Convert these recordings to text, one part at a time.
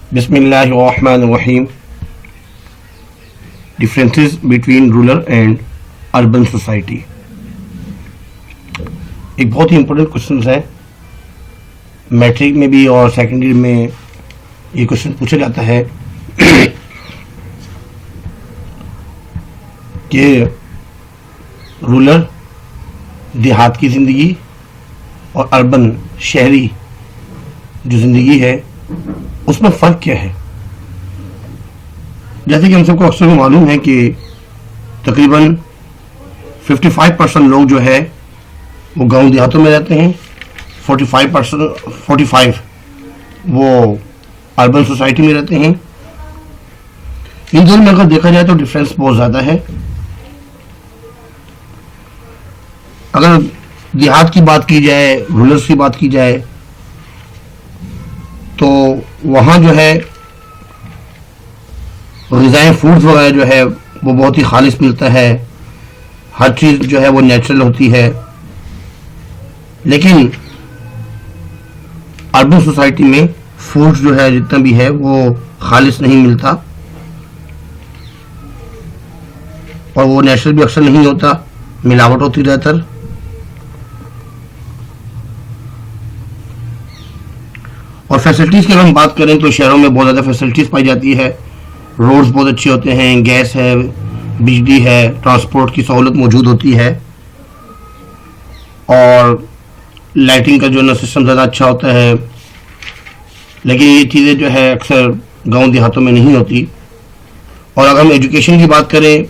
Bismillahirrahmanirrahim. Differences between rural and urban society. एक बहुत ही important question है, मैट्रिक में भी और सेकेंडरी में ये क्वेश्चन पूछा जाता है कि रूरल देहात की ज़िंदगी और अर्बन शहरी जो ज़िंदगी है उसमें फ़र्क क्या है। जैसे कि हम सबको अक्सर मालूम है कि तकरीबन 55% लोग जो है वो गांव देहातों में रहते हैं, 45 वो अर्बन सोसाइटी में रहते हैं। इन दोनों में अगर देखा जाए तो डिफरेंस बहुत ज़्यादा है। अगर देहात की बात की जाए, रूरल की बात की जाए, तो वहाँ जो है ग़िज़ाएँ फूड्स वगैरह जो है वो बहुत ही खालिश मिलता है, हर चीज़ जो है वो नेचुरल होती है। लेकिन अर्बन सोसाइटी में फूड्स जो है जितना भी है वो खालिश नहीं मिलता और वो नेचुरल भी अक्सर नहीं होता, मिलावट होती ज़्यादातर। और फैसिलिटीज़ की अगर हम बात करें तो शहरों में बहुत ज़्यादा फैसिलिटीज़ पाई जाती है। रोड्स बहुत अच्छे होते हैं, गैस है, बिजली है, ट्रांसपोर्ट की सहूलत मौजूद होती है और लाइटिंग का जो ना सिस्टम ज़्यादा अच्छा होता है। लेकिन ये चीज़ें जो है अक्सर गांव देहातों में नहीं होती। और अगर हम एजुकेशन की बात करें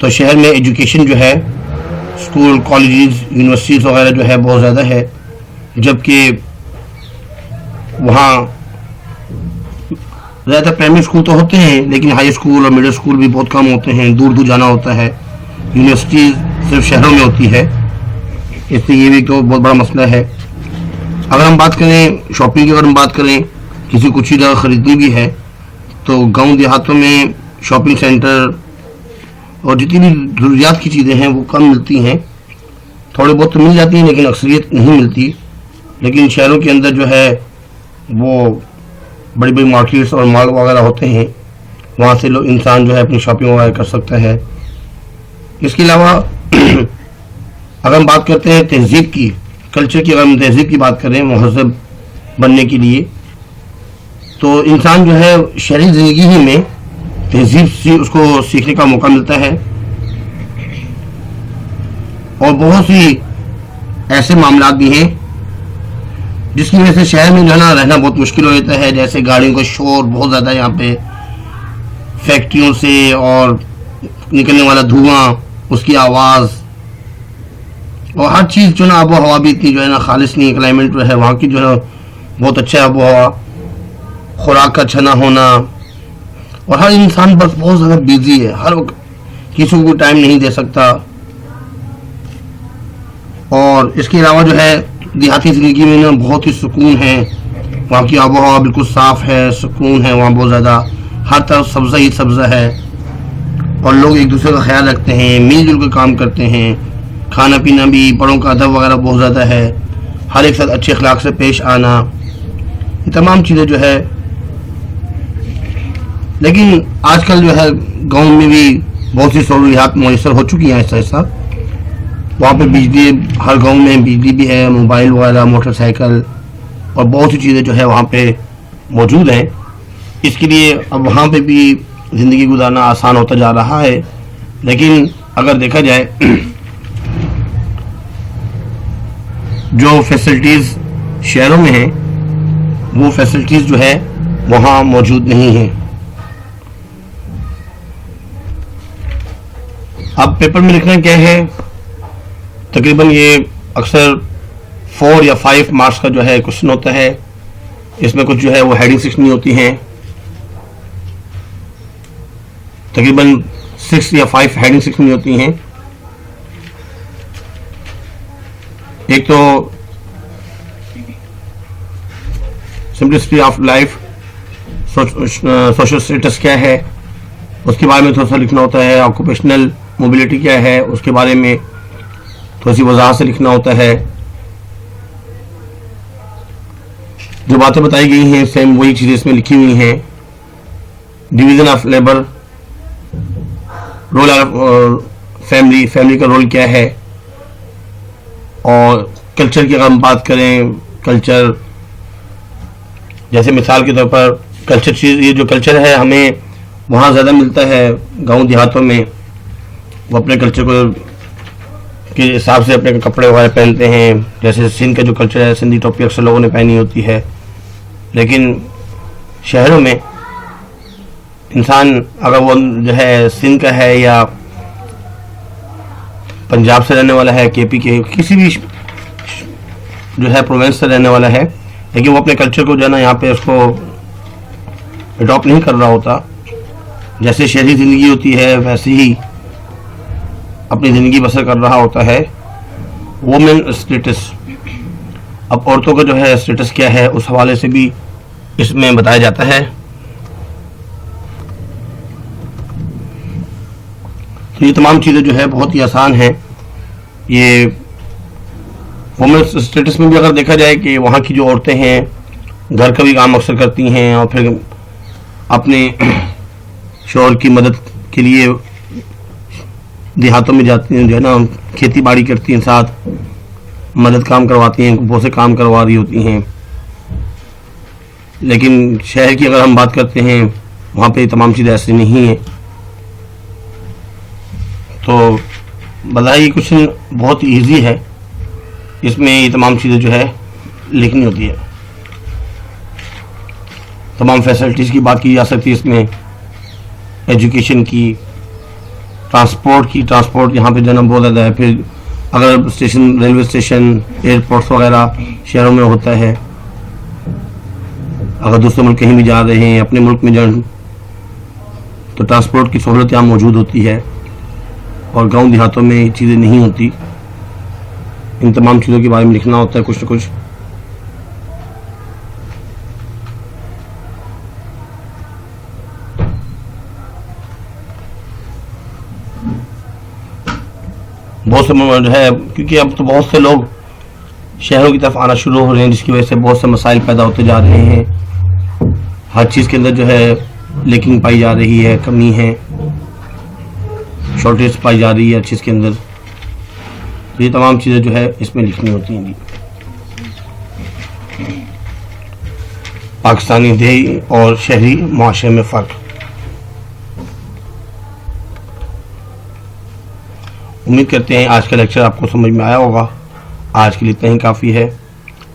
तो शहर में एजुकेशन जो है स्कूल, कॉलेजेस, यूनिवर्सिटीज़ वगैरह जो है बहुत ज़्यादा है, जबकि वहाँ ज़्यादातर प्राइमरी स्कूल तो होते हैं लेकिन हाई स्कूल और मिडिल स्कूल भी बहुत कम होते हैं, दूर दूर जाना होता है। यूनिवर्सिटी सिर्फ शहरों में होती है, इसलिए ये भी तो बहुत बड़ा मसला है। अगर हम बात करें शॉपिंग की, अगर हम बात करें किसी कुछ चीज़ अगर ख़रीदनी भी है तो गांव देहातों में शॉपिंग सेंटर और जितनी भी ज़रूरियात की चीज़ें हैं वो कम मिलती हैं। थोड़े बहुत तो मिल जाती हैं लेकिन अक्सरियत नहीं मिलती। लेकिन शहरों के अंदर जो है वो बड़ी बड़ी मार्केट्स और मॉल वगैरह होते हैं, वहाँ से लोग इंसान जो है अपनी शॉपिंग वगैरह कर सकता है। इसके अलावा अगर हम बात करते हैं तहज़ीब की, कल्चर की, अगर हम तहज़ीब की बात करें महज़ब बनने के लिए, तो इंसान जो है शहरी ज़िंदगी ही में तहज़ीब से उसको सीखने का मौका मिलता है। और बहुत सी ऐसे मामलात भी हैं जिसकी वजह से शहर में जो है ना रहना बहुत मुश्किल हो जाता है। जैसे गाड़ियों का शोर बहुत ज़्यादा यहाँ पे, फैक्ट्रियों से और निकलने वाला धुआं, उसकी आवाज़ और हर चीज़ जो ना, आबो हवा भी इतनी जो है ना खालिश नहीं है। क्लाइमेट जो है वहाँ की जो है बहुत अच्छा है आबो हवा, खुराक का अच्छा ना होना, और हर इंसान बस बहुत ज़्यादा बिजी है, हर वक्त किसी को टाइम नहीं दे सकता। और इसके अलावा जो है देहाती ज़िंदगी में ना बहुत ही सुकून है, वहाँ की आबो हवा बिल्कुल साफ़ है, सुकून है, वहाँ बहुत ज़्यादा हर तरफ सब्ज़ा ही सब्ज़ा है और लोग एक दूसरे का ख्याल रखते हैं, मिलजुल कर काम करते हैं। खाना पीना भी, बड़ों का अदब वगैरह बहुत ज़्यादा है, हर एक साथ अच्छे अखलाक से पेश आना, ये तमाम चीज़ें जो है। लेकिन आजकल जो है गाँव में भी बहुत सी सहूलियात मैसर हो चुकी हैं ऐसा ऐसा। वहाँ पे बिजली, हर गांव में बिजली भी है, मोबाइल वगैरह, मोटरसाइकिल और बहुत सी चीज़ें जो है वहाँ पे मौजूद हैं। इसके लिए अब वहाँ पे भी ज़िंदगी गुजारना आसान होता जा रहा है। लेकिन अगर देखा जाए जो फैसिलिटीज़ शहरों में हैं वो फैसिलिटीज़ जो है वहाँ मौजूद नहीं हैं। अब पेपर में लिखना क्या है, तकरीबन ये अक्सर 4 या 5 मार्क्स का जो है क्वेश्चन होता है। इसमें कुछ जो है वो हेडिंग लिखनी होती हैं, तकरीबन 6 या 5 हेडिंग्स लिखनी होती हैं। एक तो simplicity of life, social status क्या है उसके बारे में थोड़ा सा लिखना होता है। ऑक्यूपेशनल मोबिलिटी क्या है उसके बारे में थोड़ी सी वजाहत से लिखना होता है। जो बातें बताई गई हैं सेम वही चीज़ें इसमें लिखी हुई हैं। Division of labour, role of family, family का रोल क्या है, और कल्चर की अगर हम बात करें, कल्चर जैसे मिसाल के तौर पर कल्चर चीज़, ये जो कल्चर है हमें वहाँ ज़्यादा मिलता है गांव देहातों में। वो अपने कल्चर को के हिसाब से अपने कपड़े वगैरह पहनते हैं। जैसे सिंध का जो कल्चर है, सिंधी टोपी अक्सर लोगों ने पहनी होती है। लेकिन शहरों में इंसान अगर वो जो है सिंध का है या पंजाब से रहने वाला है, केपी के किसी भी जो है प्रोविंस से रहने वाला है, लेकिन वो अपने कल्चर को जो है ना यहाँ पे उसको अडॉप्ट नहीं कर रहा होता। जैसे शहरी ज़िंदगी होती है वैसे ही अपनी ज़िंदगी बसर कर रहा होता है। वुमेन स्टेटस, अब औरतों का जो है स्टेटस क्या है उस हवाले से भी इसमें बताया जाता है। तो ये तमाम चीज़ें जो है बहुत ही आसान है। ये वुमेन स्टेटस में भी अगर देखा जाए कि वहाँ की जो औरतें हैं घर का भी काम अक्सर करती हैं और फिर अपने शौहर की मदद के लिए देहातों में जाती हैं, जो है ना खेती बाड़ी करती हैं, साथ मदद काम करवाती हैं, बहुत से काम करवा रही होती हैं। लेकिन शहर की अगर हम बात करते हैं वहाँ पे तमाम चीज़ें ऐसी नहीं हैं। तो बधाई क्वेश्चन बहुत इजी है, इसमें ये तमाम चीज़ें जो है लिखनी होती है। तमाम फैसिलिटीज़ की बात की जा सकती है इसमें, एजुकेशन की, ट्रांसपोर्ट यहाँ पे जन्म बहुत ज़्यादा है। फिर अगर स्टेशन, रेलवे स्टेशन, एयरपोर्ट्स वगैरह शहरों में होता है, अगर दूसरे मुल्क कहीं भी जा रहे हैं, अपने मुल्क में जाएं तो ट्रांसपोर्ट की सहूलत यहाँ मौजूद होती है। और गांव देहातों में ये चीज़ें नहीं होती। इन तमाम चीज़ों के बारे में लिखना होता है कुछ न कुछ। बहुत से जो है, क्योंकि अब तो बहुत से लोग शहरों की तरफ आना शुरू हो रहे हैं, जिसकी वजह से बहुत से मसाइल पैदा होते जा रहे हैं। हर चीज़ के अंदर जो है लेकिंग पाई जा रही है, कमी है, शॉर्टेज पाई जा रही है हर चीज़ के अंदर। तो ये तमाम चीज़ें जो है इसमें लिखनी होती हैं जी। पाकिस्तानी देही और शहरी मुआशरे में फ़र्क। उम्मीद करते हैं आज का लेक्चर आपको समझ में आया होगा। आज के लिए इतना ही काफ़ी है।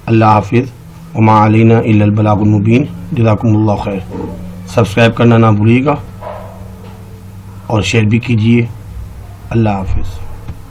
अल्लाह हाफिज़, वमा अलैना इल्लल बलागुल मुबीन। जज़ाकुमुल्लाह खैर। सब्सक्राइब करना ना भूलिएगा और शेयर भी कीजिए। अल्लाह हाफिज़।